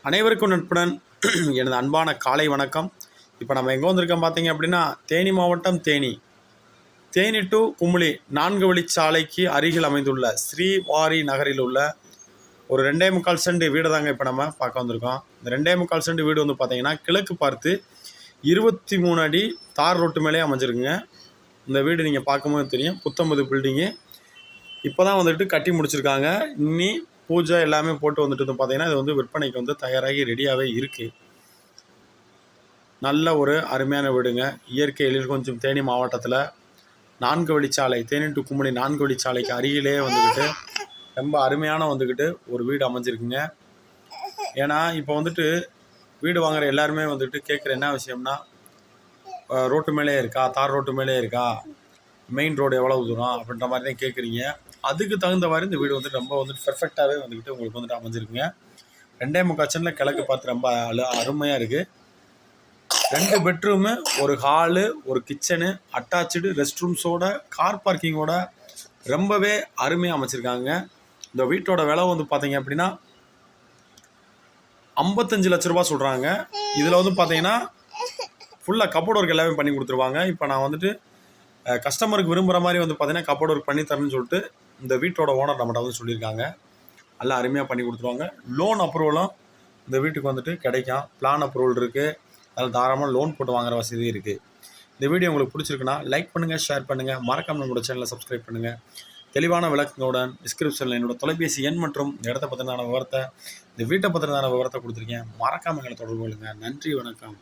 அனைவருக்கும் நட்புடன் எனது அன்பான காலை வணக்கம். இப்போ நம்ம எங்கே வந்திருக்கோம் பார்த்தீங்க அப்படின்னா, தேனி மாவட்டம் தேனி டு குமுளி 4 வழிச்சாலைக்கு அருகில் அமைந்துள்ள ஸ்ரீவாரி நகரில் உள்ள ஒரு 2.25 சென்ட் வீடு தாங்க இப்போ நம்ம பார்க்க வந்திருக்கோம். இந்த 2.25 சென்ட் வீடு வந்து பார்த்தீங்கன்னா கிழக்கு பார்த்து 23 அடி தார் ரோட்டு மேலே அமைஞ்சிருக்குங்க. இந்த வீடு நீங்கள் பார்க்கும்போது தெரியும், புத்தம்பது பில்டிங்கு. இப்போ தான் வந்துட்டு கட்டி முடிச்சிருக்காங்க. இன்னி பூஜை எல்லாமே போட்டு வந்துட்டு வந்து பார்த்தீங்கன்னா இது வந்து விற்பனைக்கு வந்து தயாராகி ரெடியாகவே இருக்குது. நல்ல ஒரு அருமையான வீடுங்க. இயற்கை எழில் கொஞ்சம் தேனி மாவட்டத்தில் 4 வழிச்சாலை தேனி டு குமுளி 4 வழிச்சாலைக்கு அருகிலே வந்துக்கிட்டு ரொம்ப அருமையான வந்துக்கிட்டு ஒரு வீடு அமைஞ்சிருக்குங்க. ஏன்னா இப்போ வந்துட்டு வீடு வாங்குகிற எல்லாருமே வந்துட்டு கேட்குற என்ன விஷயம்னா, ரோட்டு மேலே இருக்கா, தார் ரோட்டு மேலே இருக்கா, மெயின் ரோடு எவ்வளவு தூரம் அப்படின்ற மாதிரி தான் கேட்குறீங்க. அதுக்கு தகுந்த மாதிரி இந்த வீடு வந்து ரொம்ப வந்துட்டு பெர்ஃபெக்டாகவே வந்துக்கிட்டு உங்களுக்கு வந்துட்டு அமைஞ்சிருக்குங்க. 2.25 சென்டில் கிழக்கு பார்த்து ரொம்ப அருமையாக இருக்குது. 2 பெட்ரூமு, ஒரு ஹாலு, ஒரு கிச்சனு, அட்டாச்சு ரெஸ்ட் ரூம்ஸோட கார் பார்க்கிங்கோட ரொம்பவே அருமையாக அமைச்சிருக்காங்க. இந்த வீட்டோட விலை வந்து பார்த்தீங்க அப்படின்னா 55 லட்ச ரூபா சொல்கிறாங்க. இதில் வந்து பார்த்தீங்கன்னா ஃபுல்லாக கப்போர்ட் ஒர்க் எல்லாமே பண்ணி கொடுத்துருவாங்க. இப்போ நான் வந்துட்டு கஸ்டமருக்கு விரும்புகிற மாதிரி வந்து பார்த்தீங்கன்னா கப்போர்ட் ஒர்க் பண்ணி தரேன்னு சொல்லிட்டு இந்த வீட்டோட ஓனர் நம்மகிட்ட வந்து சொல்லியிருக்காங்க. நல்லா அருமையாக பண்ணி கொடுத்துருவாங்க. லோன் அப்ரூவலும் இந்த வீட்டுக்கு வந்துட்டு கிடைக்கும். பிளான் அப்ரூவல் இருக்குது. அதில் தாராளமாக லோன் போட்டு வாங்குகிற வசதி இருக்குது. இந்த வீடியோ உங்களுக்கு பிடிச்சிருக்குன்னா லைக் பண்ணுங்கள், ஷேர் பண்ணுங்கள், மறக்காம நம்மளோட சேனலை சப்ஸ்கிரைப் பண்ணுங்கள். தெளிவான விளக்கங்களுடன் டிஸ்கிரிப்ஷனில் என்னோடய தொலைபேசி எண் மற்றும் இந்த இடத்த பற்றின விவரத்தை, இந்த வீட்டை பற்றின விவரத்தை கொடுத்துருக்கேன். மறக்காமல் எங்களை தொடர்பு கொள்ளுங்கள். நன்றி, வணக்கம்.